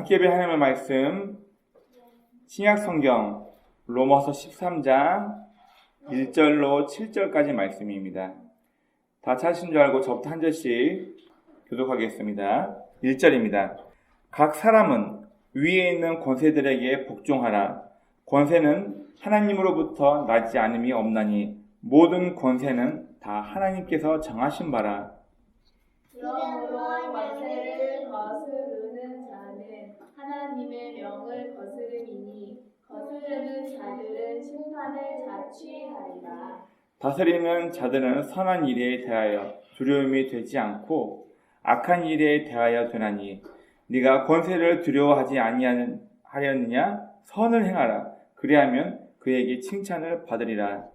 함께 볼 하나님의 말씀 신약성경 로마서 13장 1절로 7절까지 말씀입니다. 다 찾으신 줄 알고 저부터 한 절씩 교독하겠습니다. 1절입니다. 각 사람은 위에 있는 권세들에게 복종하라. 권세는 하나님으로부터 나지 않음이 없나니 모든 권세는 다 하나님께서 정하신 바라. 그러므로 권세를 거스르는 자는 하나님의 명을 거스름이니 거스르는 자들은 심판을 자취하리라. 다스리는 자들은 선한 일에 대하여 두려움이 되지 않고 악한 일에 대하여 되나니 네가 권세를 두려워하지 아니하느냐? 선을 행하라. 그리하면 그에게 칭찬을 받으리라.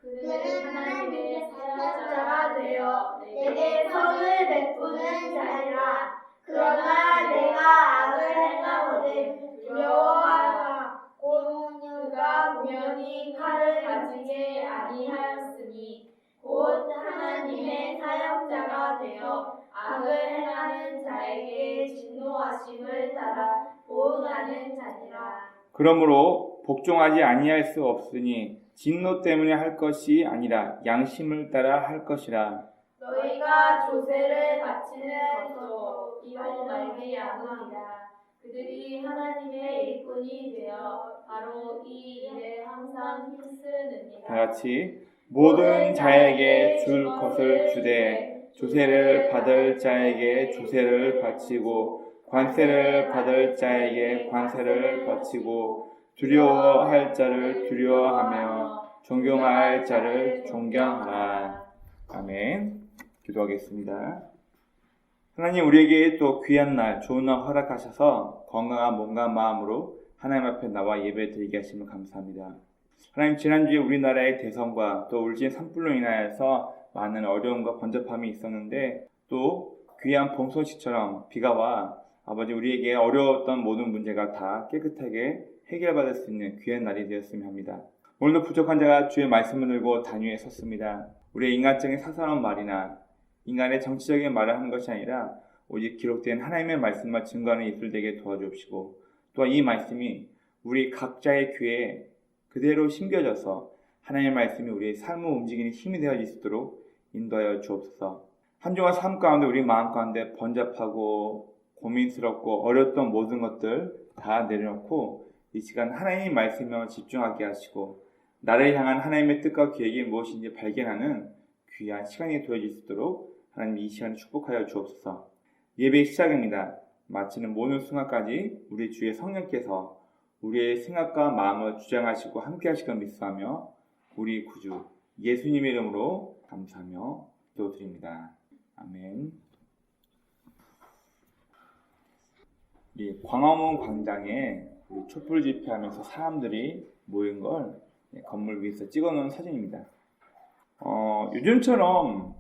그는 하나님의 사역자가 되어 내게 선을 베푸는 자니라. 그러나 내가 악을 행하거든 두려워하라. 곧 그가 분명히 칼을 가지게 아니하였으니 곧 하나님의 사역자가 되어 악을 행하는 자에게 진노하심을 따라 보응하는 자니라. 그러므로 복종하지 아니할 수 없으니 진노 때문에 할 것이 아니라 양심을 따라 할 것이라. 너희가 조세를 바치는 것도 이로 말미암으리라. 그들이 하나님의 일꾼이 되어 바로 이 일에 항상 힘쓰느니라. 다같이 모든 자에게 줄 것을 주되 조세를 받을 자에게 조세를 바치고 관세를 받을 자에게 관세를 바치고 두려워할 자를 두려워하며 존경할 자를 존경하라. 아멘. 기도하겠습니다. 하나님, 우리에게 또 귀한 날, 좋은 날 허락하셔서 건강한 몸과 마음으로 하나님 앞에 나와 예배 드리게 하시면 감사합니다. 하나님, 지난주에 우리나라의 대선과 또 울진 산불로 인하여서 많은 어려움과 번잡함이 있었는데 또 귀한 봄 소식처럼 비가 와 아버지 우리에게 어려웠던 모든 문제가 다 깨끗하게 해결받을 수 있는 귀한 날이 되었으면 합니다. 오늘도 부족한 자가 주의 말씀을 들고 단위에 섰습니다. 우리의 인간적인 사소한 말이나 인간의 정치적인 말을 하는 것이 아니라 오직 기록된 하나님의 말씀만 증거하는 입술 되게 도와주옵시고 또한 이 말씀이 우리 각자의 귀에 그대로 심겨져서 하나님의 말씀이 우리의 삶을 움직이는 힘이 되어질 수 있도록 인도하여 주옵소서. 한 주간 삶 가운데 우리 마음 가운데 번잡하고 고민스럽고 어려웠던 모든 것들 다 내려놓고 이 시간 하나님의 말씀에 집중하게 하시고 나를 향한 하나님의 뜻과 계획이 무엇인지 발견하는 귀한 시간이 되어질 수 있도록 하나님 이 시간을 축복하여 주옵소서. 예배의 시작입니다. 마치는 모든 순간까지 우리 주의 성령께서 우리의 생각과 마음을 주장하시고 함께 하시길 믿사하며 우리 구주 예수님의 이름으로 감사하며 기도드립니다. 아멘. 이 광화문 광장에 촛불 집회하면서 사람들이 모인 걸 건물 위에서 찍어놓은 사진입니다. 요즘처럼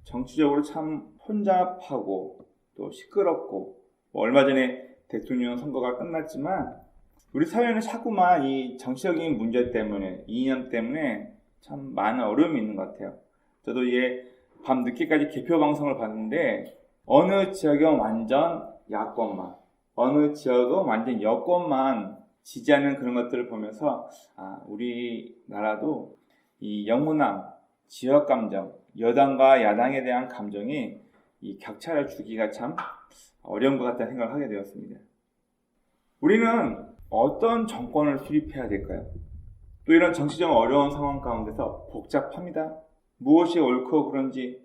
정치적으로 참 혼잡하고 또 시끄럽고 얼마 전에 대통령 선거가 끝났지만 우리 사회는 자꾸만 이 정치적인 문제 때문에 이념 때문에 참 많은 어려움이 있는 것 같아요. 저도 이게 밤 늦게까지 개표 방송을 봤는데 어느 지역은 완전 야권만 어느 지역은 완전 여권만 지지하는 그런 것들을 보면서 우리나라도 이 영문함, 지역 감정, 여당과 야당에 대한 감정이 이 격차를 주기가 참 어려운 것 같다는 생각을 하게 되었습니다. 우리는 어떤 정권을 수립해야 될까요? 또 이런 정치적 어려운 상황 가운데서 복잡합니다. 무엇이 옳고 그런지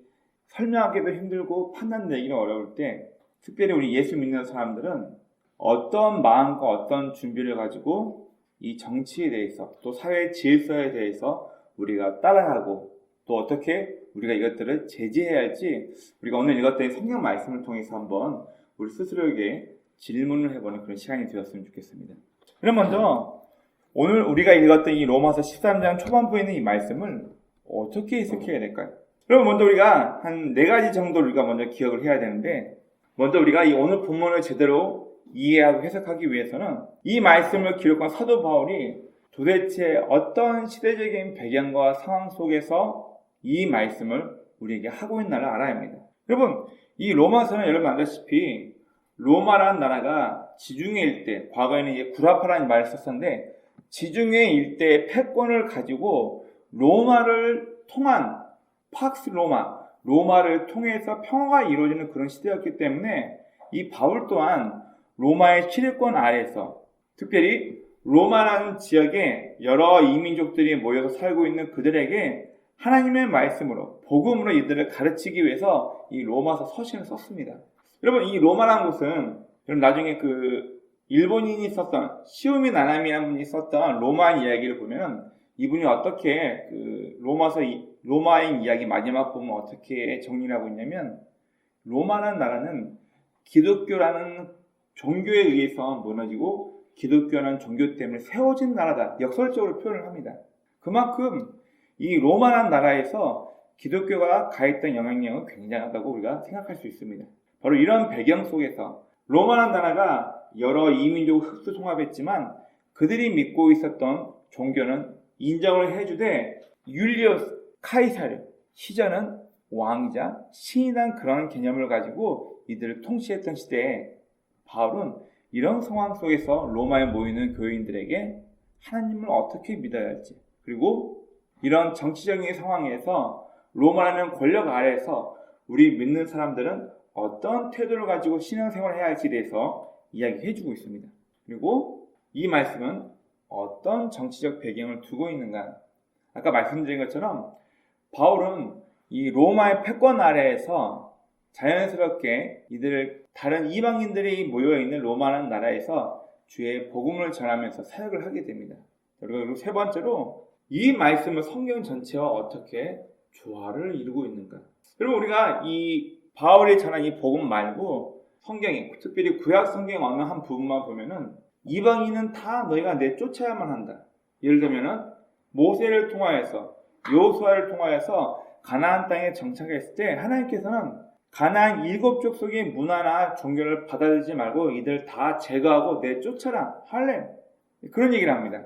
설명하기도 힘들고 판단내기도 어려울 때 특별히 우리 예수 믿는 사람들은 어떤 마음과 어떤 준비를 가지고 이 정치에 대해서 또 사회 질서에 대해서 우리가 따라가고 또 어떻게 우리가 이것들을 제지해야 할지 우리가 오늘 읽었던 성경 말씀을 통해서 한번 우리 스스로에게 질문을 해보는 그런 시간이 되었으면 좋겠습니다. 그럼 먼저 오늘 우리가 읽었던 이 로마서 13장 초반부에 있는 이 말씀을 어떻게 해석해야 될까요? 그럼 먼저 우리가 한 4가지 정도를 우리가 먼저 기억을 해야 되는데 먼저 우리가 이 오늘 본문을 제대로 이해하고 해석하기 위해서는 이 말씀을 기록한 사도 바울이 도대체 어떤 시대적인 배경과 상황 속에서 이 말씀을 우리에게 하고 있나를 알아야 합니다. 여러분, 이 로마서는 여러분 알다시피 로마라는 나라가 지중해 일대, 과거에는 이제 구라파라는 말을 썼었는데 지중해 일대의 패권을 가지고 로마를 통한 팍스 로마를 통해서 평화가 이루어지는 그런 시대였기 때문에 이 바울 또한 로마의 치르권 아래에서 특별히 로마라는 지역에 여러 이민족들이 모여서 살고 있는 그들에게 하나님의 말씀으로 복음으로 이들을 가르치기 위해서 이 로마서 서신을 썼습니다. 여러분 이 로마라는 곳은 여러분 나중에 그 일본인이 썼던 시오미 나나미라는 분이 썼던 로마 이야기를 보면 이분이 어떻게 그 로마인 이야기 마지막 보면 어떻게 정리를 하고 있냐면 로마라는 나라는 기독교라는 종교에 의해서 무너지고 기독교라는 종교 때문에 세워진 나라다. 역설적으로 표현을 합니다. 그만큼 이 로마라는 나라에서 기독교가 가했던 영향력은 굉장하다고 우리가 생각할 수 있습니다. 바로 이런 배경 속에서 로마라는 나라가 여러 이민족 흑수 통합했지만 그들이 믿고 있었던 종교는 인정을 해주되 율리어스 카이사르 시저는 왕이자 신이란 그런 개념을 가지고 이들을 통치했던 시대에 바울은 이런 상황 속에서 로마에 모이는 교인들에게 하나님을 어떻게 믿어야 할지 그리고 이런 정치적인 상황에서 로마라는 권력 아래에서 우리 믿는 사람들은 어떤 태도를 가지고 신앙생활을 해야 할지에 대해서 이야기해주고 있습니다. 그리고 이 말씀은 어떤 정치적 배경을 두고 있는가? 아까 말씀드린 것처럼 바울은 이 로마의 패권 아래에서 자연스럽게 이들을 다른 이방인들이 모여있는 로마라는 나라에서 주의 복음을 전하면서 사역을 하게 됩니다. 그리고 세 번째로 이 말씀은 성경 전체와 어떻게 조화를 이루고 있는가? 여러분 우리가 이 바울이 전한 이 복음 말고 성경에 특별히 구약 성경 어느 한 부분만 보면은 이방인은 다 너희가 내쫓아야만 한다. 예를 들면은 모세를 통하여서 여호수아를 통하여서 가나안 땅에 정착했을 때 하나님께서는 가나안 7족 속의 문화나 종교를 받아들이지 말고 이들 다 제거하고 내쫓아라 할래 그런 얘기를 합니다.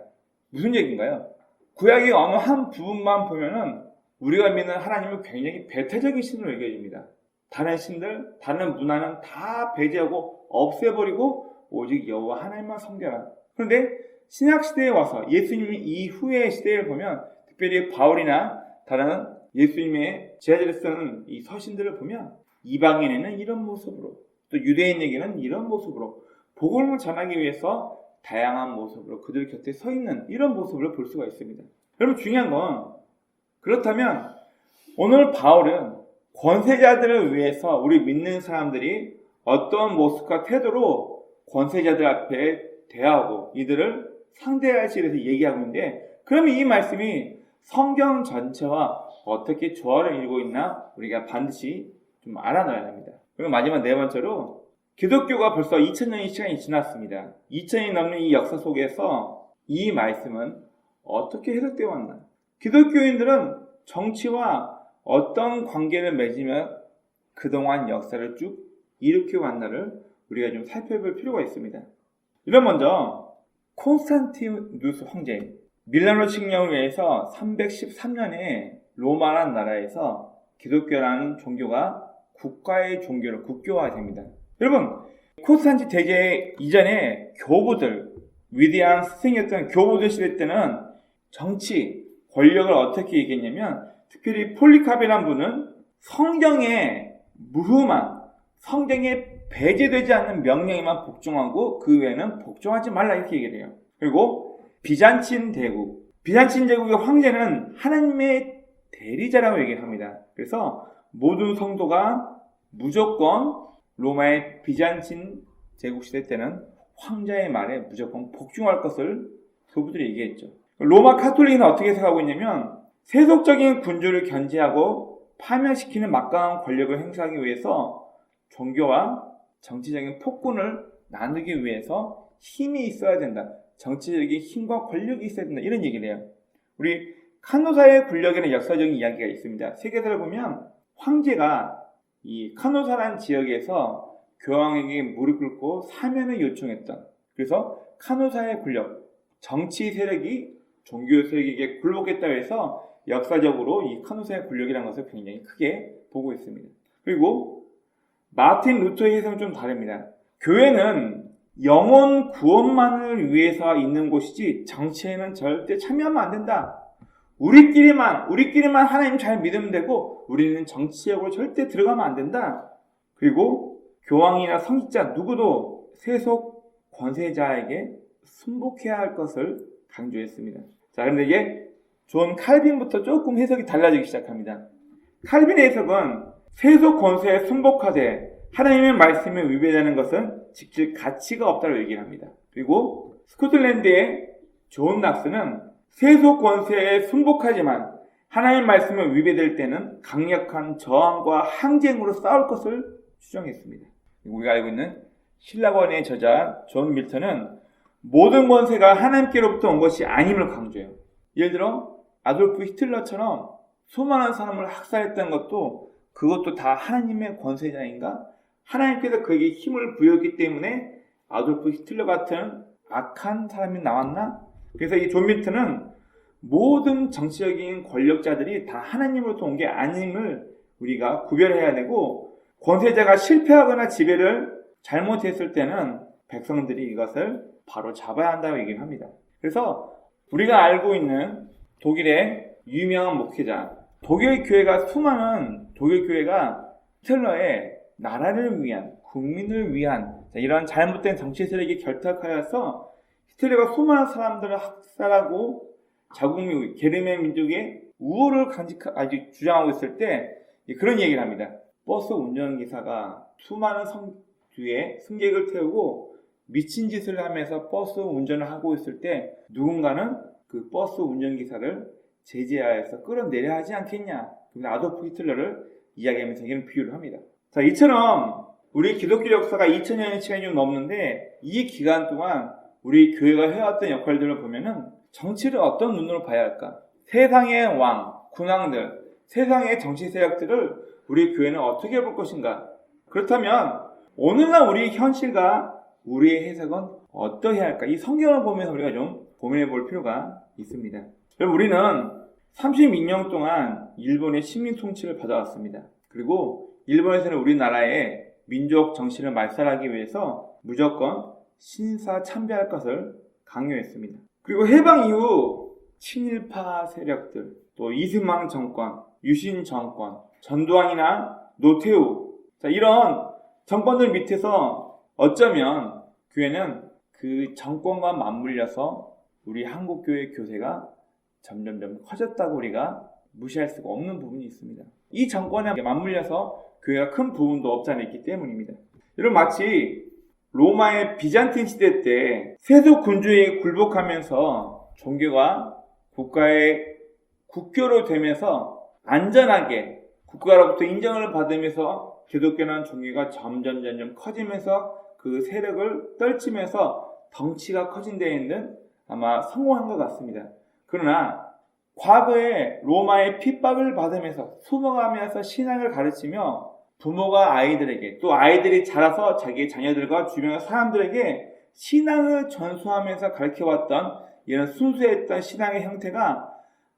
무슨 얘기인가요? 구약의 어느 한 부분만 보면은 우리가 믿는 하나님은 굉장히 배타적인 신으로 여겨집니다. 다른 신들, 다른 문화는 다 배제하고 없애버리고 오직 여호와 하나님만 섬겨라. 그런데 신약시대에 와서 예수님 이후의 시대를 보면 특별히 바울이나 다른 예수님의 제자들이 쓰는 이 서신들을 보면 이방인에는 이런 모습으로 또 유대인에게는 이런 모습으로 복음을 전하기 위해서 다양한 모습으로 그들 곁에 서 있는 이런 모습을 볼 수가 있습니다. 여러분 중요한 건 그렇다면 오늘 바울은 권세자들을 위해서 우리 믿는 사람들이 어떤 모습과 태도로 권세자들 앞에 대하고 이들을 상대할지에 대해서 얘기하고 있는데 그러면 이 말씀이 성경 전체와 어떻게 조화를 이루고 있나 우리가 반드시 좀 알아놔야 합니다. 그리고 마지막 네 번째로 기독교가 벌써 2000년의 시간이 지났습니다. 2000년이 넘는 이 역사 속에서 이 말씀은 어떻게 해석되어 왔나? 기독교인들은 정치와 어떤 관계를 맺으며 그동안 역사를 쭉 일으켜 왔나를 우리가 좀 살펴볼 필요가 있습니다. 이런 먼저 콘스탄티누스 황제 밀라노 칙령을 위해서 313년에 로마라는 나라에서 기독교라는 종교가 국가의 종교로 국교화됩니다. 여러분 콘스탄티 대제 이전에 교부들 위대한 스승이었던 교부들 시대 때는 정치, 권력을 어떻게 얘기했냐면 특별히 폴리카베라는 분은 성경에 무흠한 성경에 배제되지 않는 명령에만 복종하고 그 외에는 복종하지 말라 이렇게 얘기를 해요. 그리고 비잔틴 제국의 황제는 하나님의 대리자라고 얘기를 합니다. 그래서 모든 성도가 무조건 로마의 비잔틴 제국 시대 때는 황제의 말에 무조건 복종할 것을 교부들이 얘기했죠. 로마 카톨릭은 어떻게 생각하고 있냐면 세속적인 군주를 견제하고 파멸시키는 막강한 권력을 행사하기 위해서 종교와 정치적인 폭군을 나누기 위해서 힘이 있어야 된다. 정치적인 힘과 권력이 있어야 된다. 이런 얘기를 해요. 우리 카노사의 권력에는 역사적인 이야기가 있습니다. 세계사를 보면 황제가 이 카노사라는 지역에서 교황에게 무릎 꿇고 사면을 요청했던 그래서 카노사의 권력, 정치 세력이 종교 세력에게 굴복했다고 해서 역사적으로 이 카노사의 권력이라는 것을 굉장히 크게 보고 있습니다. 그리고 마틴 루터의 해석은 좀 다릅니다. 교회는 영혼 구원만을 위해서 있는 곳이지 정치에는 절대 참여하면 안 된다. 우리끼리만 하나님 잘 믿으면 되고 우리는 정치적으로 절대 들어가면 안 된다. 그리고 교황이나 성직자 누구도 세속 권세자에게 순복해야 할 것을 강조했습니다. 자, 그런데 이게 존 칼빈부터 조금 해석이 달라지기 시작합니다. 칼빈의 해석은 세속 권세에 순복하되 하나님의 말씀에 위배되는 것은 직접 가치가 없다고 얘기를 합니다. 그리고 스코틀랜드의 존 낙스는 세속 권세에 순복하지만 하나님의 말씀에 위배될 때는 강력한 저항과 항쟁으로 싸울 것을 주장했습니다. 우리가 알고 있는 신라권의 저자 존 밀턴은 모든 권세가 하나님께로부터 온 것이 아님을 강조해요. 예를 들어 아돌프 히틀러처럼 수많은 사람을 학살했던 것도 그것도 다 하나님의 권세자인가? 하나님께서 그에게 힘을 부여했기 때문에 아돌프 히틀러 같은 악한 사람이 나왔나? 그래서 이 존 밀턴은 모든 정치적인 권력자들이 다 하나님으로부터 온 게 아님을 우리가 구별해야 되고 권세자가 실패하거나 지배를 잘못했을 때는 백성들이 이것을 바로 잡아야 한다고 얘기를 합니다. 그래서 우리가 알고 있는 독일의 유명한 목회자, 독일 교회가 히틀러의 나라를 위한, 국민을 위한 이런 잘못된 정치 세력이 결탁하여서 히틀러가 수많은 사람들을 학살하고 자국민국, 게르만 민족의 우호를 주장하고 있을 때 그런 얘기를 합니다. 버스 운전기사가 수많은 뒤에 승객을 태우고 미친 짓을 하면서 버스 운전을 하고 있을 때 누군가는 그 버스 운전기사를 제재하여서 끌어내려야 하지 않겠냐. 아돌프 히틀러를 이야기하면서 이런 비유를 합니다. 자, 이처럼 우리 기독교 역사가 2000년의 시간이 좀 넘는데 이 기간 동안 우리 교회가 해왔던 역할들을 보면은 정치를 어떤 눈으로 봐야 할까? 세상의 왕, 군왕들, 세상의 정치 세력들을 우리 교회는 어떻게 볼 것인가? 그렇다면 오늘날 우리의 현실과 우리의 해석은 어떠해야 할까? 이 성경을 보면서 우리가 좀 고민해 볼 필요가 있습니다. 우리는 32년 동안 일본의 식민 통치를 받아왔습니다. 그리고 일본에서는 우리나라의 민족 정신을 말살하기 위해서 무조건 신사 참배할 것을 강요했습니다. 그리고 해방 이후 친일파 세력들, 또 이승만 정권, 유신 정권, 전두환이나 노태우, 이런 정권들 밑에서 어쩌면 교회는 그 정권과 맞물려서 우리 한국교회 교세가 점점점 커졌다고 우리가 무시할 수가 없는 부분이 있습니다. 이 정권에 맞물려서 교회가 큰 부분도 없지 않아 있기 때문입니다. 여러분, 마치 로마의 비잔틴 시대 때 세속 군주에 굴복하면서 종교가 국가의 국교로 되면서 안전하게 국가로부터 인정을 받으면서 기독교라는 종교가 점점 커지면서 그 세력을 떨치면서 덩치가 커진 데에는 아마 성공한 것 같습니다. 그러나 과거에 로마의 핍박을 받으면서 숨어가면서 신앙을 가르치며 부모가 아이들에게, 또 아이들이 자라서 자기 자녀들과 주변의 사람들에게 신앙을 전수하면서 가르쳐왔던 이런 순수했던 신앙의 형태가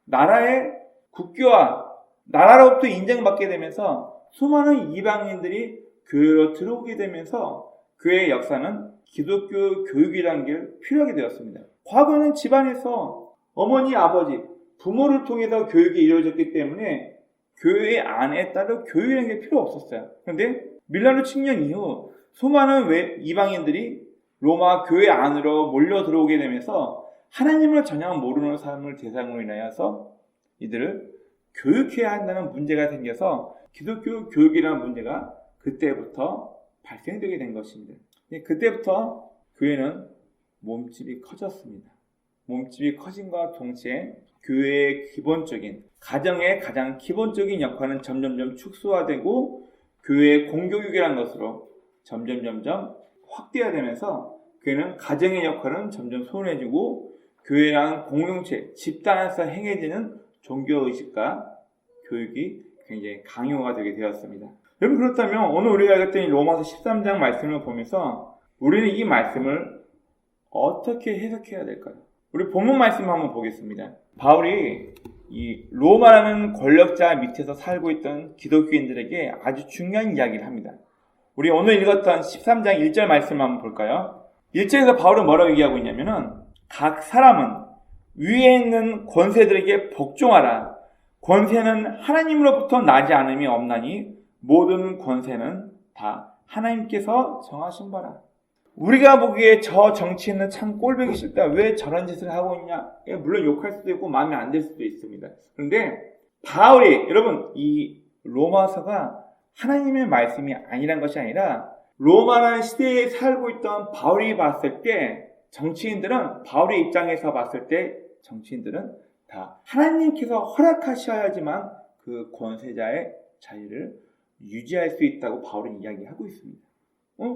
나라의 국교와 나라로부터 인정받게 되면서 수많은 이방인들이 교회로 들어오게 되면서 교회의 역사는 기독교 교육이라는 게 필요하게 되었습니다. 과거는 집안에서 어머니, 아버지, 부모를 통해서 교육이 이루어졌기 때문에 교회 안에 따로 교육이라는 게 필요 없었어요. 그런데 밀라노 칙령 이후 수많은 이방인들이 로마 교회 안으로 몰려 들어오게 되면서 하나님을 전혀 모르는 사람을 대상으로 인하여서 이들을 교육해야 한다는 문제가 생겨서 기독교 교육이라는 문제가 그때부터 발생되게 된 것입니다. 그때부터 교회는 몸집이 커졌습니다. 몸집이 커진과 동시에 교회의 기본적인, 가정의 가장 기본적인 역할은 점점점 축소화되고 교회의 공교육이라는 것으로 점점 확대되면서 교회는 가정의 역할은 점점 소홀해지고 교회라는 공동체, 집단에서 행해지는 종교의식과 교육이 굉장히 강요가 되게 되었습니다. 여러분, 그렇다면 오늘 우리가 읽었던 로마서 13장 말씀을 보면서 우리는 이 말씀을 어떻게 해석해야 될까요? 우리 본문 말씀 한번 보겠습니다. 바울이 이 로마라는 권력자 밑에서 살고 있던 기독교인들에게 아주 중요한 이야기를 합니다. 우리 오늘 읽었던 13장 1절 말씀 한번 볼까요? 1절에서 바울은 뭐라고 얘기하고 있냐면은 각 사람은 위에 있는 권세들에게 복종하라. 권세는 하나님으로부터 나지 않음이 없나니 모든 권세는 다 하나님께서 정하신 바라. 우리가 보기에 저 정치인은 참 꼴보기 싫다. 왜 저런 짓을 하고 있냐? 물론 욕할 수도 있고 마음에 안 들 수도 있습니다. 그런데 바울이, 여러분, 이 로마서가 하나님의 말씀이 아니란 것이 아니라 로마라는 시대에 살고 있던 바울이 봤을 때 정치인들은, 바울의 입장에서 봤을 때 정치인들은 다 하나님께서 허락하셔야지만 그 권세자의 자유를 유지할 수 있다고 바울은 이야기하고 있습니다.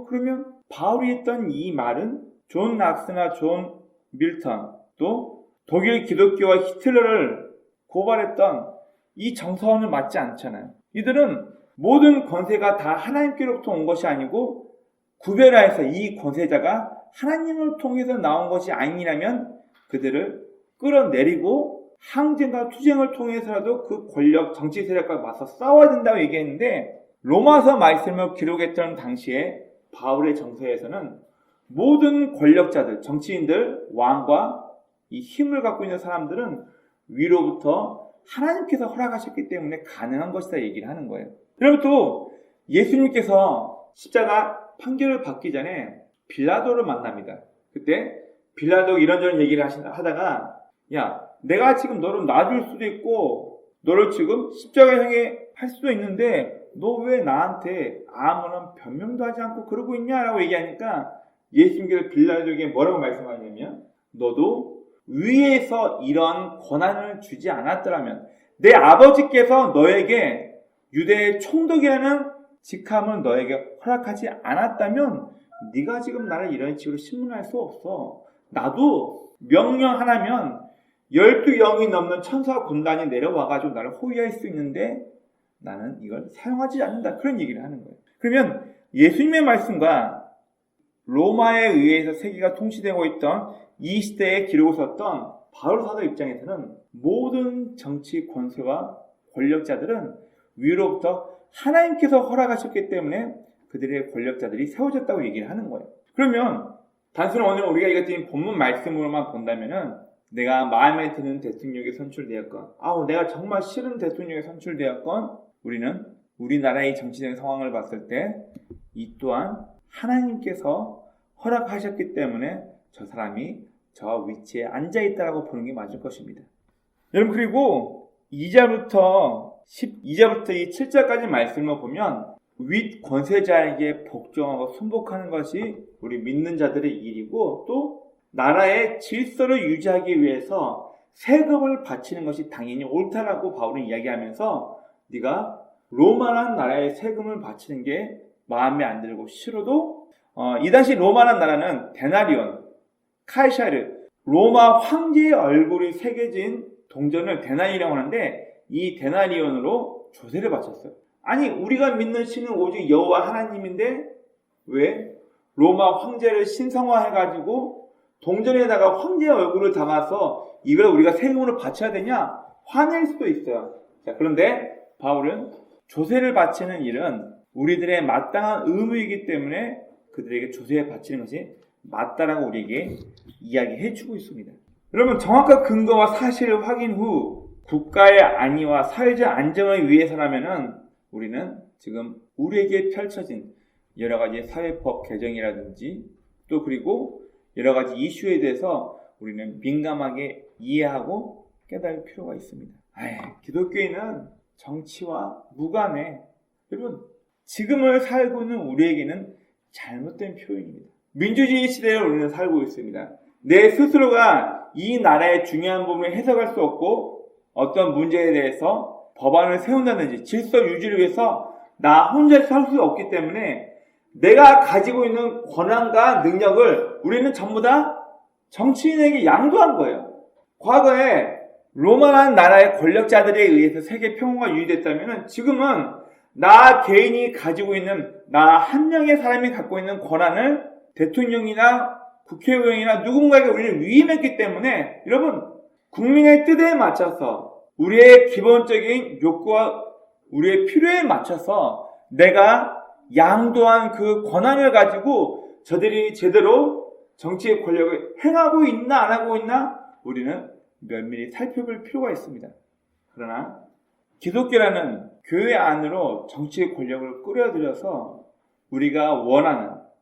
그러면 바울이 했던 이 말은 존 락스나 존 밀턴, 또 독일 기독교와 히틀러를 고발했던 이 정서와는 맞지 않잖아요. 이들은 모든 권세가 다 하나님께로부터 온 것이 아니고 구별하여서 이 권세자가 하나님을 통해서 나온 것이 아니라면 그들을 끌어내리고 항쟁과 투쟁을 통해서라도 그 권력, 정치 세력과 맞서 싸워야 된다고 얘기했는데, 로마서 말씀을 기록했던 당시에 바울의 정서에서는 모든 권력자들, 정치인들, 왕과 이 힘을 갖고 있는 사람들은 위로부터 하나님께서 허락하셨기 때문에 가능한 것이다 얘기를 하는 거예요. 그리고 또 예수님께서 십자가 판결을 받기 전에 빌라도를 만납니다. 그때 빌라도 이런저런 얘기를 하다가, 야, 내가 지금 너를 놔줄 수도 있고 너를 지금 십자가형에 할 수도 있는데 너 왜 나한테 아무런 변명도 하지 않고 그러고 있냐라고 얘기하니까 예수님께서 빌라도에게 뭐라고 말씀하냐면, 너도 위에서 이런 권한을 주지 않았더라면, 내 아버지께서 너에게 유대의 총독이라는 직함을 너에게 허락하지 않았다면 네가 지금 나를 이런 식으로 신문할 수 없어. 나도 명령 하나면 12영이 넘는 천사와 군단이 내려와가지고 나를 호위할 수 있는데 나는 이걸 사용하지 않는다. 그런 얘기를 하는 거예요. 그러면 예수님의 말씀과 로마에 의해서 세계가 통치되고 있던 이 시대에 기록을 썼던 바울 사도 입장에서는 모든 정치 권세와 권력자들은 위로부터 하나님께서 허락하셨기 때문에 그들의 권력자들이 세워졌다고 얘기를 하는 거예요. 그러면 단순히 오늘 우리가 이것들이 본문 말씀으로만 본다면은 내가 마음에 드는 대통령에 선출되었건, 내가 정말 싫은 대통령에 선출되었건, 우리는 우리나라의 정치적 상황을 봤을 때 이 또한 하나님께서 허락하셨기 때문에 저 사람이 저 위치에 앉아있다라고 보는 게 맞을 것입니다. 여러분, 그리고 2절부터 이 7절까지 말씀을 보면 윗 권세자에게 복종하고 순복하는 것이 우리 믿는 자들의 일이고, 또 나라의 질서를 유지하기 위해서 세금을 바치는 것이 당연히 옳다라고 바울은 이야기하면서, 네가 로마라는 나라에 세금을 바치는 게 마음에 안 들고 싫어도, 이 당시 로마라는 나라는 데나리온, 카이사르, 로마 황제의 얼굴이 새겨진 동전을 데나리온이라고 하는데, 이 데나리온으로 조세를 바쳤어요. 아니, 우리가 믿는 신은 오직 여호와 하나님인데 왜 로마 황제를 신성화해가지고 동전에다가 황제의 얼굴을 담아서 이걸 우리가 세금으로 바쳐야 되냐? 화낼 수도 있어요. 자, 그런데 바울은 조세를 바치는 일은 우리들의 마땅한 의무이기 때문에 그들에게 조세를 바치는 것이 맞다라고 우리에게 이야기해주고 있습니다. 여러분, 정확한 근거와 사실 확인 후 국가의 안위와 사회적 안정을 위해서라면은 우리는 지금 우리에게 펼쳐진 여러 가지 사회법 개정이라든지, 또 그리고 여러 가지 이슈에 대해서 우리는 민감하게 이해하고 깨달을 필요가 있습니다. 기독교인은 정치와 무관해. 여러분, 지금을 살고 있는 우리에게는 잘못된 표현입니다. 민주주의 시대에 우리는 살고 있습니다. 내 스스로가 이 나라의 중요한 부분을 해석할 수 없고 어떤 문제에 대해서 법안을 세운다든지 질서 유지를 위해서 나 혼자 살 수 없기 때문에 내가 가지고 있는 권한과 능력을 우리는 전부 다 정치인에게 양도한 거예요. 과거에 로마라는 나라의 권력자들에 의해서 세계 평화가 유지됐다면 지금은 나 개인이 가지고 있는, 나 한 명의 사람이 갖고 있는 권한을 대통령이나 국회의원이나 누군가에게 우리는 위임했기 때문에, 여러분, 국민의 뜻에 맞춰서 우리의 기본적인 욕구와 우리의 필요에 맞춰서 내가 양도한 그 권한을 가지고 저들이 제대로 정치의 권력을 행하고 있나 안 하고 있나 우리는 면밀히 살펴볼 필요가 있습니다. 그러나 기독교라는 교회 안으로 정치의 권력을 끌어들여서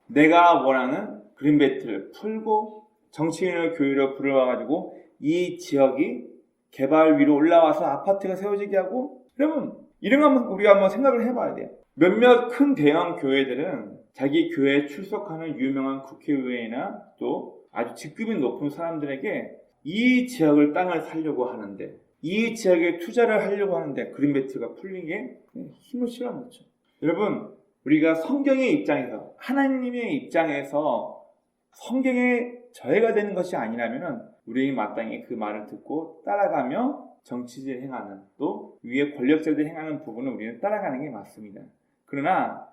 내가 원하는 그린 배틀을 풀고 정치인을 교회로 불러와가지고 이 지역이 개발 위로 올라와서 아파트가 세워지게 하고, 여러분 이런 거 우리가 한번 생각을 해봐야 돼요. 몇몇 큰 대형 교회들은 자기 교회에 출석하는 유명한 국회의원이나 또 아주 직급이 높은 사람들에게 이 지역을 땅을 살려고 하는데, 이 지역에 투자를 하려고 하는데 그린벨트가 풀리게 힘을 실어놓죠. 여러분, 우리가 성경의 입장에서, 하나님의 입장에서 성경에 저해가 되는 것이 아니라면 우리는 마땅히 그 말을 듣고 따라가며 정치질 행하는, 또 위에 권력자들이 행하는 부분은 우리는 따라가는 게 맞습니다. 그러나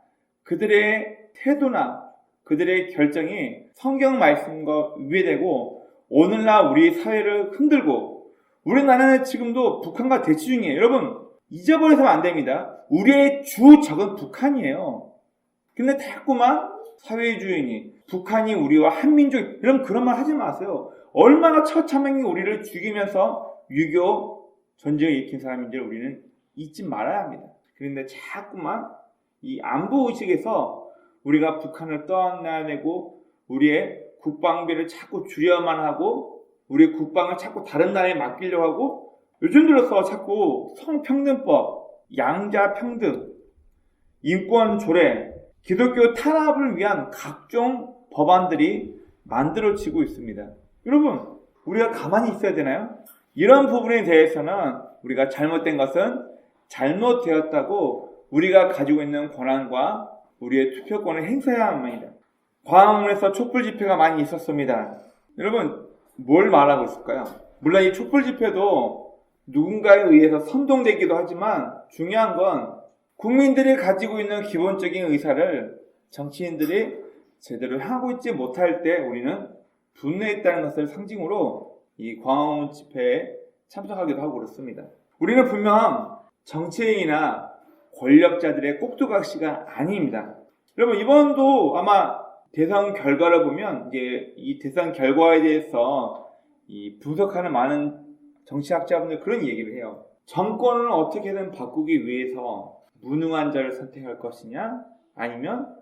그들의 태도나 그들의 결정이 성경 말씀과 위배되고 오늘날 우리 사회를 흔들고, 우리나라는 지금도 북한과 대치 중이에요. 여러분 잊어버려서는 안 됩니다. 우리의 주 적은 북한이에요. 근데 자꾸만 사회주의니 북한이 우리와 한민족, 여러분 그런 말 하지 마세요. 얼마나 처참하게 우리를 죽이면서 6.25 전쟁을 일으킨 사람인지를 우리는 잊지 말아야 합니다. 그런데 자꾸만 이 안보의식에서 우리가 북한을 떠나야 되고 우리의 국방비를 자꾸 줄여만 하고 우리의 국방을 자꾸 다른 나라에 맡기려고 하고, 요즘 들어서 자꾸 성평등법, 양자평등, 인권조례, 기독교 탄압을 위한 각종 법안들이 만들어지고 있습니다. 여러분, 우리가 가만히 있어야 되나요? 이런 부분에 대해서는 우리가 잘못된 것은 잘못되었다고 우리가 가지고 있는 권한과 우리의 투표권을 행사해야 합니다. 광화문에서 촛불 집회가 많이 있었습니다. 여러분, 뭘 말하고 있을까요? 물론 이 촛불 집회도 누군가에 의해서 선동되기도 하지만 중요한 건 국민들이 가지고 있는 기본적인 의사를 정치인들이 제대로 하고 있지 못할 때 우리는 분노했다는 것을 상징으로 이 광화문 집회에 참석하기도 하고 그렇습니다. 우리는 분명 정치인이나 권력자들의 꼭두각시가 아닙니다. 여러분, 이번도 아마 대선 결과를 보면 이제 이 대선 결과에 대해서 이 분석하는 많은 정치학자분들 그런 얘기를 해요. 정권을 어떻게든 바꾸기 위해서 무능한 자를 선택할 것이냐, 아니면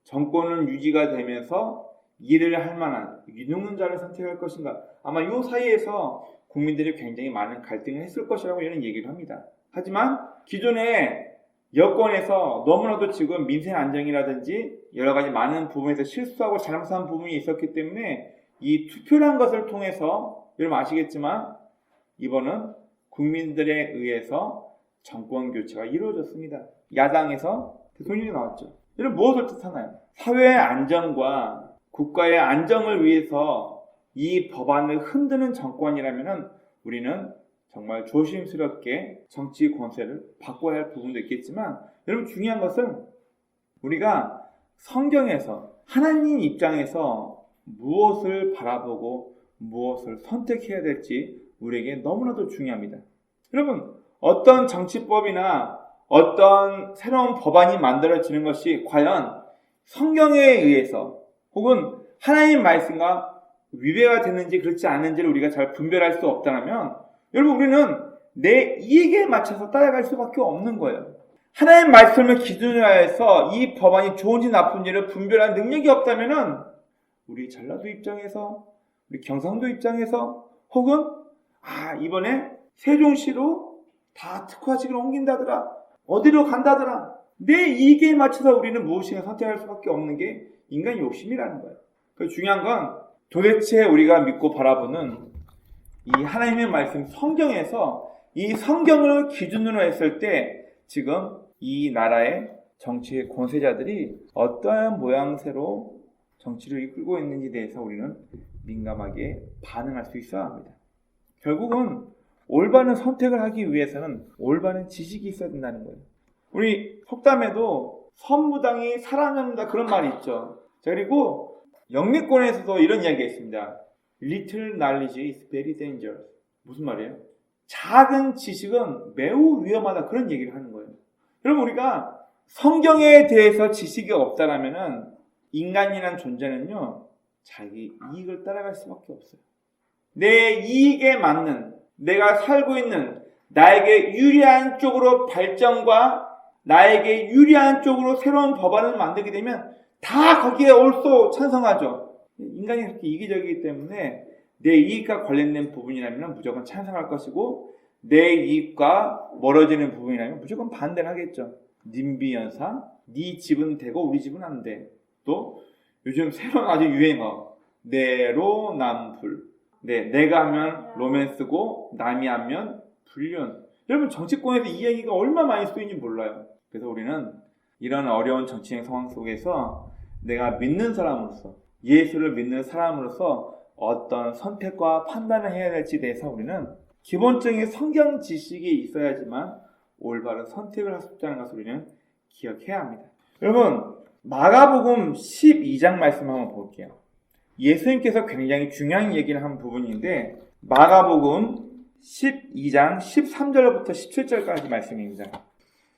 정권은 유지가 되면서 일을 할 만한 유능한 자를 선택할 것인가. 아마 이 사이에서 국민들이 굉장히 많은 갈등을 했을 것이라고 이런 얘기를 합니다. 하지만 기존의 여권에서 너무나도 지금 민생 안정이라든지 여러 가지 많은 부분에서 실수하고 잘못한 부분이 있었기 때문에 이 투표란 것을 통해서 여러분 아시겠지만 이번은 국민들에 의해서 정권 교체가 이루어졌습니다. 야당에서 대통령이 나왔죠. 이런 무엇을 뜻하나요? 사회의 안정과 국가의 안정을 위해서 이 법안을 흔드는 정권이라면 우리는 정말 조심스럽게 정치 권세를 바꿔야 할 부분도 있겠지만, 여러분 중요한 것은 우리가 성경에서 하나님 입장에서 무엇을 바라보고 무엇을 선택해야 될지 우리에게 너무나도 중요합니다. 여러분, 어떤 정치법이나 어떤 새로운 법안이 만들어지는 것이 과연 성경에 의해서 혹은 하나님 말씀과 위배가 되는지 그렇지 않은지를 우리가 잘 분별할 수 없다면 여러분 우리는 내 이익에 맞춰서 따라갈 수밖에 없는 거예요. 하나님 말씀을 기준으로 해서 이 법안이 좋은지 나쁜지를 분별할 능력이 없다면 우리 전라도 입장에서, 우리 경상도 입장에서, 혹은 이번에 세종시로 다 특화직을 옮긴다더라, 어디로 간다더라, 내 이익에 맞춰서 우리는 무엇인가 선택할 수밖에 없는 게 인간의 욕심이라는 거예요. 그래서 중요한 건 도대체 우리가 믿고 바라보는 이 하나님의 말씀 성경에서 이 성경을 기준으로 했을 때 지금 이 나라의 정치의 권세자들이 어떠한 모양새로 정치를 이끌고 있는지에 대해서 우리는 민감하게 반응할 수 있어야 합니다. 결국은 올바른 선택을 하기 위해서는 올바른 지식이 있어야 된다는 거예요. 우리 속담에도 선무당이 살아남는다 그런 말이 있죠. 그리고 영미권에서도 이런 이야기가 있습니다. Little knowledge is very dangerous. 무슨 말이에요? 작은 지식은 매우 위험하다 그런 얘기를 하는 거예요. 여러분 우리가 성경에 대해서 지식이 없다라면은 인간이란 존재는요 자기 이익을 따라갈 수밖에 없어요. 내 이익에 맞는, 내가 살고 있는 나에게 유리한 쪽으로 발전과 나에게 유리한 쪽으로 새로운 법안을 만들게 되면 다 거기에 옳소 찬성하죠. 인간이 그렇게 이기적이기 때문에 내 이익과 관련된 부분이라면 무조건 찬성할 것이고, 내 이익과 멀어지는 부분이라면 무조건 반대를 하겠죠. 님비 연사, 네 집은 되고 우리 집은 안 돼. 또 요즘 새로운 아주 유행어, 내로남불. 네, 내가 하면 로맨스고 남이 하면 불륜. 여러분, 정치권에서 이 얘기가 얼마나 많이 쓰이는지 몰라요. 그래서 우리는 이런 어려운 정치적 상황 속에서 내가 믿는 사람으로서, 예수를 믿는 사람으로서 어떤 선택과 판단을 해야 될지에 대해서 우리는 기본적인 성경 지식이 있어야지만 올바른 선택을 할 수 있다는 것을 우리는 기억해야 합니다. 여러분, 마가복음 12장 말씀 한번 볼게요. 예수님께서 굉장히 중요한 얘기를 한 부분인데, 마가복음 12장 13절부터 17절까지 말씀입니다.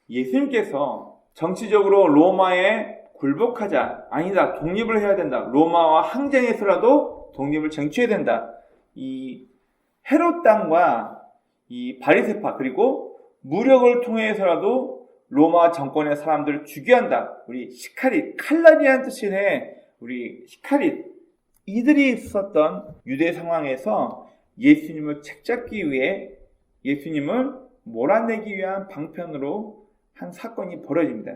예수님께서 정치적으로 로마에 굴복하자, 아니다, 독립을 해야 된다, 로마와 항쟁에서라도 독립을 쟁취해야 된다, 이 헤롯 땅과 이 바리새파, 그리고 무력을 통해서라도 로마 정권의 사람들을 죽여야 한다. 우리 시카릿, 칼날이라는 뜻이네. 우리 시카릿, 이들이 있었던 유대 상황에서 예수님을 책잡기 위해, 예수님을 몰아내기 위한 방편으로 한 사건이 벌어집니다.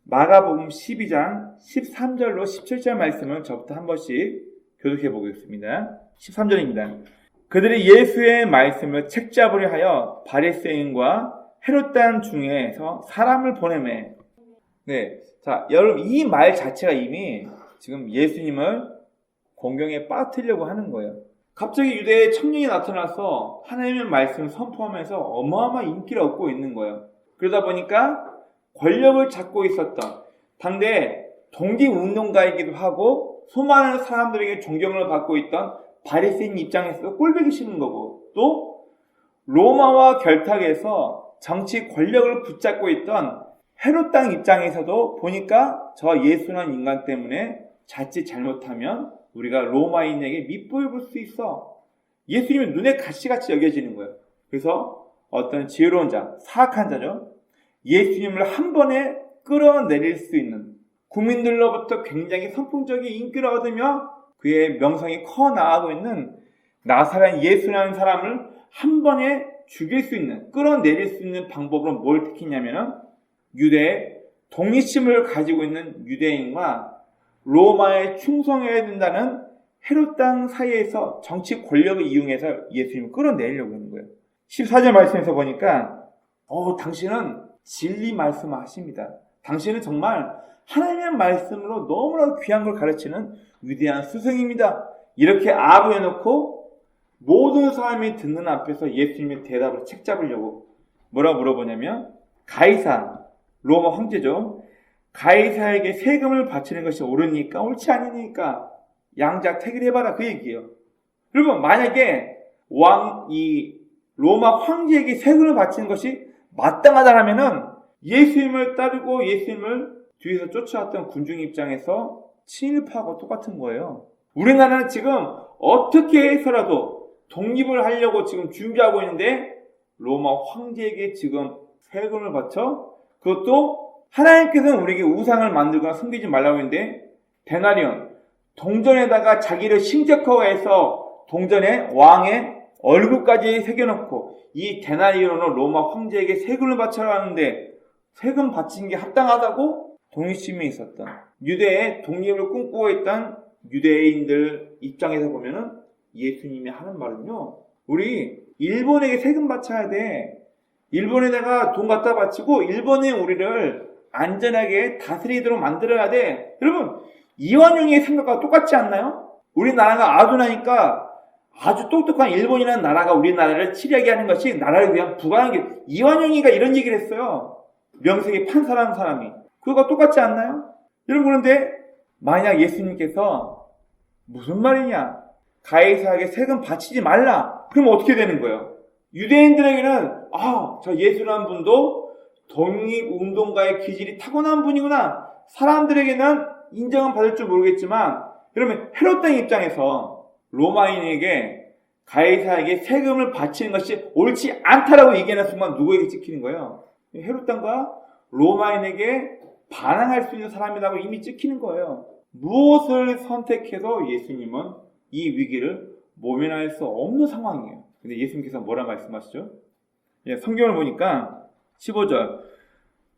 마가복음 12장 13절로 17절 말씀을 저부터 한 번씩 교독해 보겠습니다. 13절입니다. 그들이 예수의 말씀을 책잡으려 하여 바리새인과 헤롯 땅 중에서 사람을 보내매. 네, 자, 여러분, 이 말 자체가 이미 지금 예수님을 공경에 빠뜨리려고 하는 거예요. 갑자기 유대에 청년이 나타나서 하나님의 말씀을 선포하면서 어마어마한 인기를 얻고 있는 거예요. 그러다 보니까 권력을 잡고 있었던 당대 독립운동가이기도 하고 수많은 사람들에게 존경을 받고 있던 바리새인 입장에서도 꼴보기 싫은 거고, 또 로마와 결탁해서 정치 권력을 붙잡고 있던 헤롯 땅 입장에서도 보니까 저 예수라는 인간 때문에 자칫 잘못하면 우리가 로마인에게 밑보여 볼 수 있어. 예수님은 눈에 가시같이 여겨지는 거예요. 그래서 어떤 지혜로운 자, 사악한 자죠, 예수님을 한 번에 끌어내릴 수 있는, 국민들로부터 굉장히 선풍적인 인기를 얻으며 그의 명성이 커 나가고 있는 나사렛 예수라는 사람을 한 번에 죽일 수 있는, 끌어내릴 수 있는 방법으로 뭘 택했냐면은 유대의 독립심을 가지고 있는 유대인과 로마에 충성해야 된다는 헤롯 땅 사이에서 정치 권력을 이용해서 예수님을 끌어내려고 하는 거예요. 14절 말씀에서 보니까 당신은 진리 말씀을 하십니다. 당신은 정말 하나님의 말씀으로 너무나 귀한 걸 가르치는 위대한 스승입니다. 이렇게 아부해놓고 모든 사람이 듣는 앞에서 예수님의 대답을 책잡으려고 뭐라고 물어보냐면, 가이사, 로마 황제죠, 가이사에게 세금을 바치는 것이 옳으니까 옳지 않으니까 양자 택일해봐라, 그 얘기예요. 여러분, 만약에 이 로마 황제에게 세금을 바치는 것이 마땅하다라면은 예수님을 따르고 예수님을 뒤에서 쫓아왔던 군중 입장에서 친일파하고 똑같은 거예요. 우리나라는 지금 어떻게 해서라도 독립을 하려고 지금 준비하고 있는데 로마 황제에게 지금 세금을 바쳐, 그것도 하나님께서는 우리에게 우상을 만들거나 섬기지 말라고 했는데 데나리온, 동전에다가 자기를 신적화해서 동전에 왕의 얼굴까지 새겨놓고 이 데나리온으로 로마 황제에게 세금을 바쳐라 하는데, 세금 바친 게 합당하다고 독립심이 있었던, 유대의 독립을 꿈꾸고 있던 유대인들 입장에서 보면은 예수님이 하는 말은요, 우리 일본에게 세금 바쳐야 돼. 일본에다가 돈 갖다 바치고 일본이 우리를 안전하게 다스리도록 만들어야 돼. 여러분, 이완용의 생각과 똑같지 않나요? 우리나라가 아둔하니까 아주 똑똑한 일본이라는 나라가 우리나라를 치리하게 하는 것이 나라를 위한 부강한 게, 이완용이가 이런 얘기를 했어요. 명색이 판사라는 사람이. 그거가 똑같지 않나요? 여러분, 그런데 만약 예수님께서 무슨 말이냐, 가이사에게 세금 바치지 말라, 그러면 어떻게 되는 거예요? 유대인들에게는 저 예수라는 분도 독립운동가의 기질이 타고난 분이구나, 사람들에게는 인정은 받을 줄 모르겠지만 그러면 헤롯 왕 입장에서 로마인에게 가이사에게 세금을 바치는 것이 옳지 않다라고 얘기하는 순간 누구에게 찍히는 거예요? 헤롯 왕과 로마인에게 반항할 수 있는 사람이라고 이미 찍히는 거예요. 무엇을 선택해서 예수님은 이 위기를 모면할 수 없는 상황이에요. 근데 예수님께서 뭐라 말씀하시죠? 성경을 보니까 15절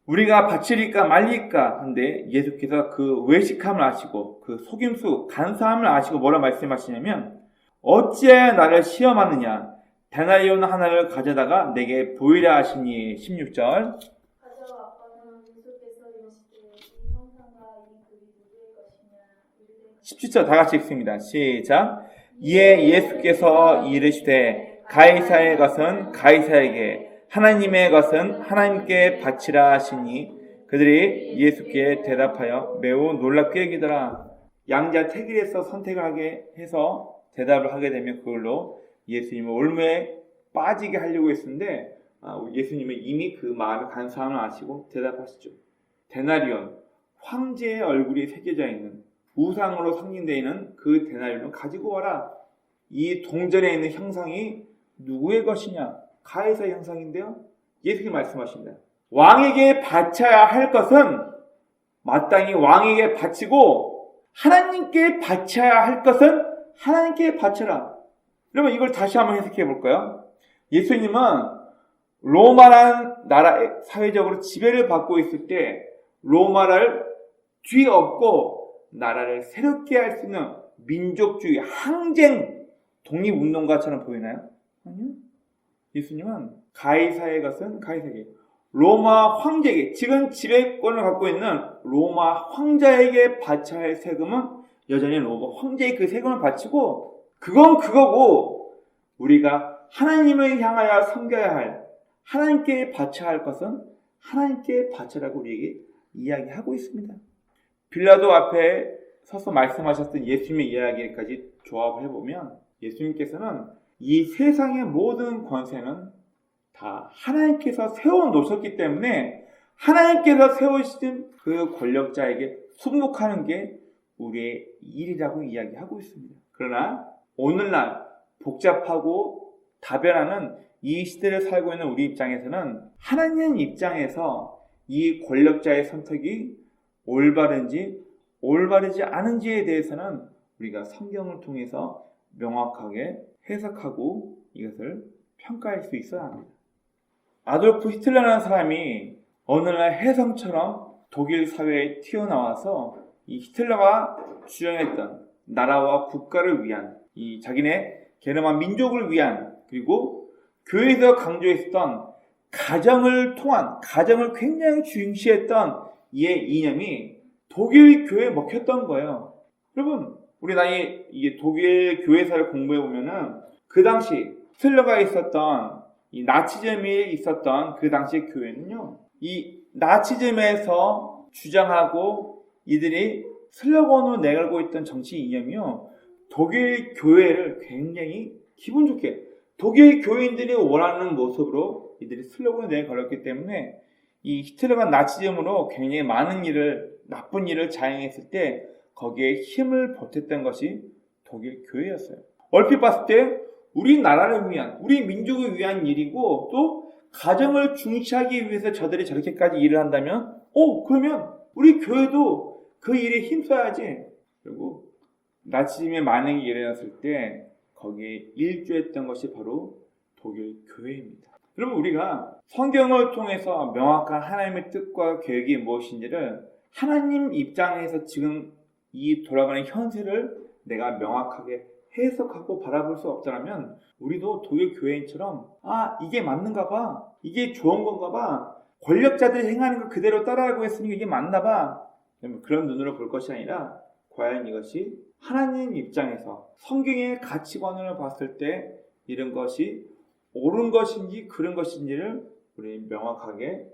우리가 바치리까 말리까 한데 예수께서 그 외식함을 아시고 그 속임수 간사함을 아시고 뭐라 말씀하시냐면 어찌하여 나를 시험하느냐 데나리온 하나를 가져다가 내게 보이라 하시니 16절 가져왔거늘 예수께서 이르시되 이 형상과 이 글이 누구의 것이냐 이르되 17절 다 같이 읽습니다. 시작. 이에 예수께서 이르시되 가이사의 것은 가이사에게 하나님의 것은 하나님께 바치라 하시니 그들이 예수께 대답하여 매우 놀랍게 여기더라. 양자택일에서 선택을 하게 해서 대답을 하게 되면 그걸로 예수님을 올무에 빠지게 하려고 했는데 예수님은 이미 그 마음의 간사함을 아시고 대답하시죠. 데나리온, 황제의 얼굴이 새겨져 있는 우상으로 상징되어 있는 그 데나리온을 가지고 와라. 이 동전에 있는 형상이 누구의 것이냐? 가이사의 형상인데요. 예수님이 말씀하십니다. 왕에게 바쳐야 할 것은 마땅히 왕에게 바치고 하나님께 바쳐야 할 것은 하나님께 바쳐라. 여러분 이걸 다시 한번 해석해 볼까요? 예수님은 로마란 나라에 사회적으로 지배를 받고 있을 때 로마를 뒤엎고 나라를 새롭게 할 수 있는 민족주의, 항쟁, 독립운동가처럼 보이나요? 아니요. 예수님은 가이사의 것은 가이사에게, 로마 황제에게, 지금 지배권을 갖고 있는 로마 황자에게 바쳐야 할 세금은 여전히 로마 황제의 그 세금을 바치고 그건 그거고 우리가 하나님을 향하여 섬겨야 할, 하나님께 바쳐야 할 것은 하나님께 바쳐라고 우리에게 이야기하고 있습니다. 빌라도 앞에 서서 말씀하셨던 예수님의 이야기까지 조합을 해보면 예수님께서는 이 세상의 모든 권세는 다 하나님께서 세워놓으셨기 때문에 하나님께서 세우신 그 권력자에게 순복하는 게 우리의 일이라고 이야기하고 있습니다. 그러나 오늘날 복잡하고 다변하는 이 시대를 살고 있는 우리 입장에서는 하나님 입장에서 이 권력자의 선택이 올바른지 올바르지 않은지에 대해서는 우리가 성경을 통해서 명확하게 해석하고 이것을 평가할 수 있어야 합니다. 아돌프 히틀러라는 사람이 어느 날 혜성처럼 독일 사회에 튀어나와서 이 히틀러가 주장했던 나라와 국가를 위한, 이 자기네 게르만 민족을 위한, 그리고 교회에서 강조했던 가정을 통한, 가정을 굉장히 중시했던 이의 이념이 독일 교회에 먹혔던 거예요. 여러분, 우리 나이 이게 독일 교회사를 공부해 보면은 그 당시 히틀러가 있었던 이 나치즘이 있었던 그 당시 교회는요, 이 나치즘에서 주장하고 이들이 슬로건으로 내걸고 있던 정치 이념이요, 독일 교회를 굉장히 기분 좋게 독일 교인들이 원하는 모습으로 이들이 슬로건을 내걸었기 때문에 이 히틀러가 나치즘으로 굉장히 많은 일을, 나쁜 일을 자행했을 때 거기에 힘을 보탰던 것이 독일 교회였어요. 얼핏 봤을 때 우리나라를 위한, 우리 민족을 위한 일이고 또 가정을 중시하기 위해서 저들이 저렇게까지 일을 한다면 그러면 우리 교회도 그 일에 힘써야지. 그리고 나치즘의 만행이 일어났을 때 거기에 일조했던 것이 바로 독일 교회입니다. 여러분, 우리가 성경을 통해서 명확한 하나님의 뜻과 계획이 무엇인지를 하나님 입장에서 지금 이 돌아가는 현세를 내가 명확하게 해석하고 바라볼 수 없다면 우리도 독일 교회인처럼 이게 맞는가 봐, 이게 좋은 건가 봐, 권력자들이 행하는 거 그대로 따라하고 있으니까 이게 맞나 봐, 그런 눈으로 볼 것이 아니라 과연 이것이 하나님 입장에서 성경의 가치관을 봤을 때 이런 것이 옳은 것인지 그런 것인지를 우리 명확하게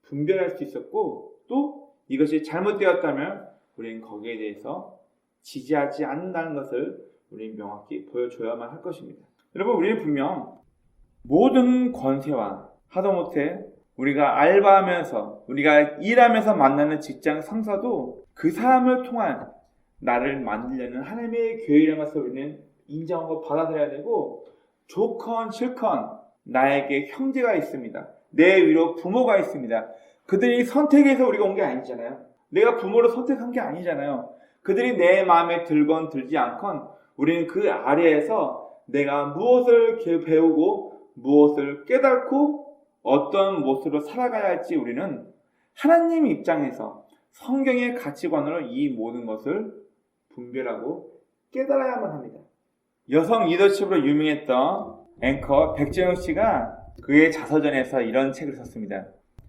분별할 수 있었고, 또 이것이 잘못되었다면 우리는 거기에 대해서 지지하지 않는다는 것을 우리 명확히 보여줘야만 할 것입니다. 여러분, 우리는 분명 모든 권세와 하다못해 우리가 알바하면서, 우리가 일하면서 만나는 직장 상사도 그 사람을 통한 나를 만들려는 하나님의 계획이라는 것을 우리는 인정하고 받아들여야 되고, 좋건 싫건 나에게 형제가 있습니다. 내 위로 부모가 있습니다. 그들이 선택해서 우리가 온 게 아니잖아요. 내가 부모를 선택한 게 아니잖아요. 그들이 내 마음에 들건 들지 않건 우리는 그 아래에서 내가 무엇을 배우고 무엇을 깨닫고 어떤 모습으로 살아가야 할지 우리는 하나님 입장에서 성경의 가치관으로 이 모든 것을 분별하고 깨달아야만 합니다. 여성 리더십으로 유명했던 앵커 백재영 씨가 그의 자서전에서 이런 책을 썼습니다.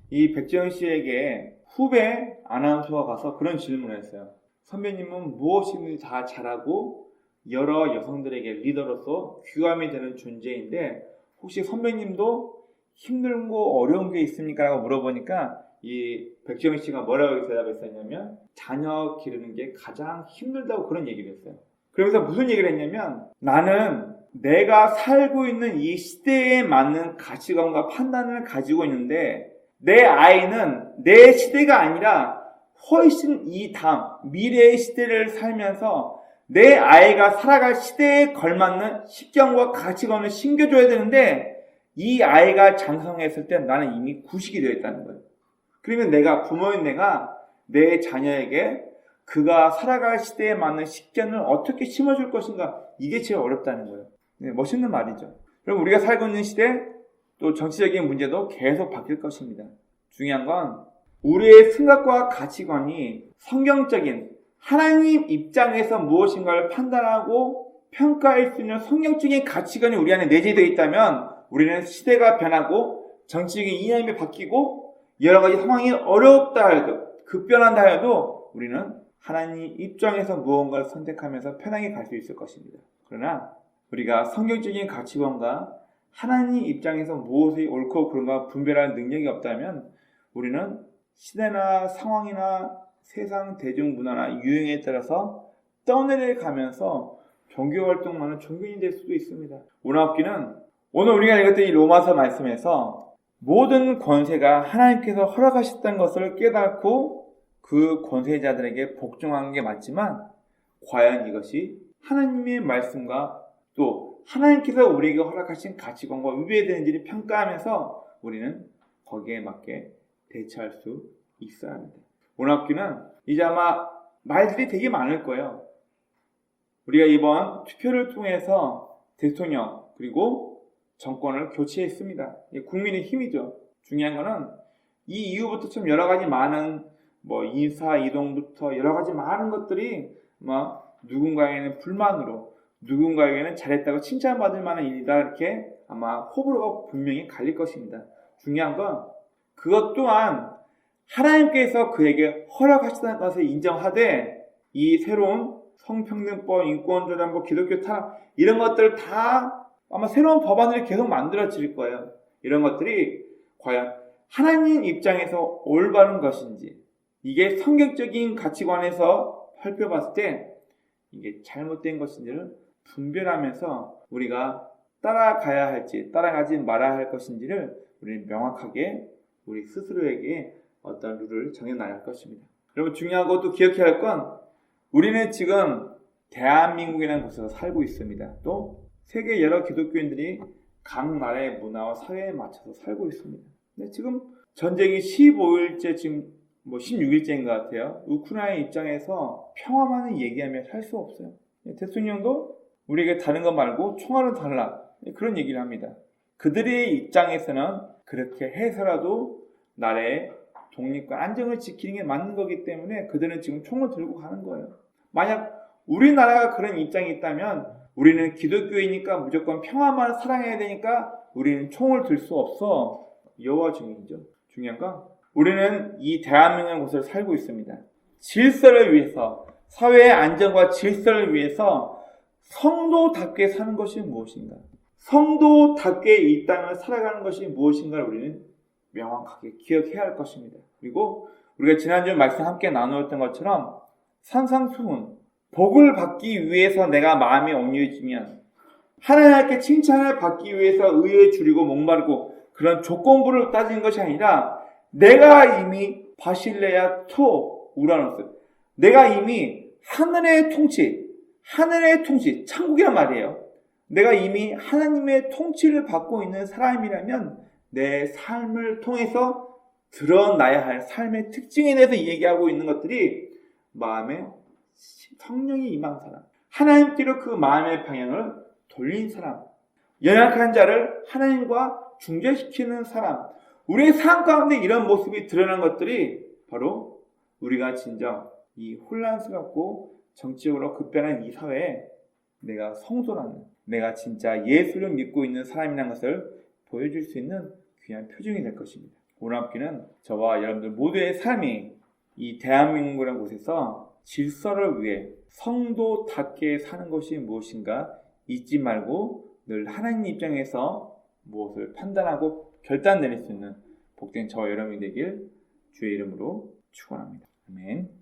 이 백재영 씨에게 후배 아나운서가 가서 그런 질문을 했어요. 선배님은 무엇이든지 다 잘하고 여러 여성들에게 리더로서 귀감이 되는 존재인데 혹시 선배님도 힘들고 어려운 게 있습니까? 라고 물어보니까 이 백재영 씨가 뭐라고 대답했었냐면 자녀 기르는 게 가장 힘들다고 그런 얘기를 했어요. 그러면서 무슨 얘기를 했냐면 나는 내가 살고 있는 이 시대에 맞는 가치관과 판단을 가지고 있는데 내 아이는 내 시대가 아니라 훨씬 이 다음 미래의 시대를 살면서 내 아이가 살아갈 시대에 걸맞는 식견과 가치관을 심겨줘야 되는데 이 아이가 장성했을 때 나는 이미 구식이 되어 있다는 거예요. 그러면 내가 부모인 내가 내 자녀에게 그가 살아갈 시대에 맞는 식견을 어떻게 심어줄 것인가, 이게 제일 어렵다는 거예요. 네, 멋있는 말이죠. 그럼 우리가 살고 있는 시대 또 정치적인 문제도 계속 바뀔 것입니다. 중요한 건 우리의 생각과 가치관이 성경적인 하나님 입장에서 무엇인가를 판단하고 평가할 수 있는 성경적인 가치관이 우리 안에 내재되어 있다면 우리는 시대가 변하고 정치적인 이념이 바뀌고 여러 가지 상황이 어렵다 해도 급변한다 해도 우리는 하나님 입장에서 무언가를 선택하면서 편하게 갈 수 있을 것입니다. 그러나 우리가 성경적인 가치관과 하나님 입장에서 무엇이 옳고 그른가 분별할 능력이 없다면 우리는 시대나 상황이나 세상 대중문화나 유행에 따라서 떠내려가면서 종교활동만은 종교인이 될 수도 있습니다. 오늘 오늘 우리가 읽었던 이 로마서 말씀에서 모든 권세가 하나님께서 허락하셨다는 것을 깨닫고 그 권세자들에게 복종하는 게 맞지만 과연 이것이 하나님의 말씀과 또 하나님께서 우리에게 허락하신 가치관과 위배되는지를 평가하면서 우리는 거기에 맞게 대처할 수 있어야 합니다. 오늘 학기는 이제 아마 말들이 되게 많을 거예요. 우리가 이번 투표를 통해서 대통령 그리고 정권을 교체했습니다. 국민의 힘이죠. 중요한 거는 이 이후부터 좀 여러 가지 많은 인사 이동부터 여러 가지 많은 것들이 누군가에게는 불만으로 누군가에게는 잘했다고 칭찬받을 만한 일이다 이렇게 아마 호불호가 분명히 갈릴 것입니다. 중요한 건 그것 또한 하나님께서 그에게 허락하셨다는 것을 인정하되 이 새로운 성평등법, 인권조장법, 기독교 탄압 이런 것들 다 아마 새로운 법안들이 계속 만들어질 거예요. 이런 것들이 과연 하나님 입장에서 올바른 것인지 이게 성경적인 가치관에서 살펴봤을 때 이게 잘못된 것인지를 분별하면서 우리가 따라가야 할지 따라가지 말아야 할 것인지를 우리는 명확하게 우리 스스로에게 어떤 룰을 정해놔야 할 것입니다. 여러분 중요하고 또 기억해야 할 건 우리는 지금 대한민국이라는 곳에서 살고 있습니다. 또 세계 여러 기독교인들이 각 나라의 문화와 사회에 맞춰서 살고 있습니다. 근데 지금 전쟁이 15일째 지금 16일째인 것 같아요. 우크라이나 입장에서 평화만을 얘기하며 살 수 없어요. 대통령도 우리에게 다른 거 말고 총알은 달라 그런 얘기를 합니다. 그들의 입장에서는 그렇게 해서라도 나라의 독립과 안정을 지키는 게 맞는 거기 때문에 그들은 지금 총을 들고 가는 거예요. 만약 우리나라가 그런 입장이 있다면 우리는 기독교이니까 무조건 평화만 사랑해야 되니까 우리는 총을 들 수 없어. 여호와 증인이죠. 중요한 건 우리는 이 대한민국이라는 곳을 살고 있습니다. 질서를 위해서 사회의 안정과 질서를 위해서 성도답게 사는 것이 무엇인가? 성도답게 이 땅을 살아가는 것이 무엇인가를 우리는 명확하게 기억해야 할 것입니다. 그리고 우리가 지난주 말씀 함께 나누었던 것처럼 산상수훈 복을 받기 위해서 내가 마음이 온유해지면 하나님께 칭찬을 받기 위해서 의에 줄이고 목마르고 그런 조건부를 따지는 것이 아니라 내가 이미 바실레아 토 우라노스 내가 이미 하늘의 통치, 천국이란 말이에요. 내가 이미 하나님의 통치를 받고 있는 사람이라면 내 삶을 통해서 드러나야 할 삶의 특징에 대해서 얘기하고 있는 것들이 마음에 성령이 임한 사람, 하나님께로 그 마음의 방향을 돌린 사람, 연약한 자를 하나님과 중재시키는 사람, 우리의 삶 가운데 이런 모습이 드러난 것들이 바로 우리가 진정 이 혼란스럽고 정치적으로 급변한 이 사회에 내가 성도라는, 내가 진짜 예수를 믿고 있는 사람이라는 것을 보여줄 수 있는 귀한 표징이 될 것입니다. 오늘 함께는 저와 여러분들 모두의 삶이 이 대한민국이라는 곳에서 질서를 위해 성도답게 사는 것이 무엇인가 잊지 말고 늘 하나님 입장에서 무엇을 판단하고 결단 내릴 수 있는 복된 저와 여러분이 되길 주의 이름으로 축원합니다. 아멘.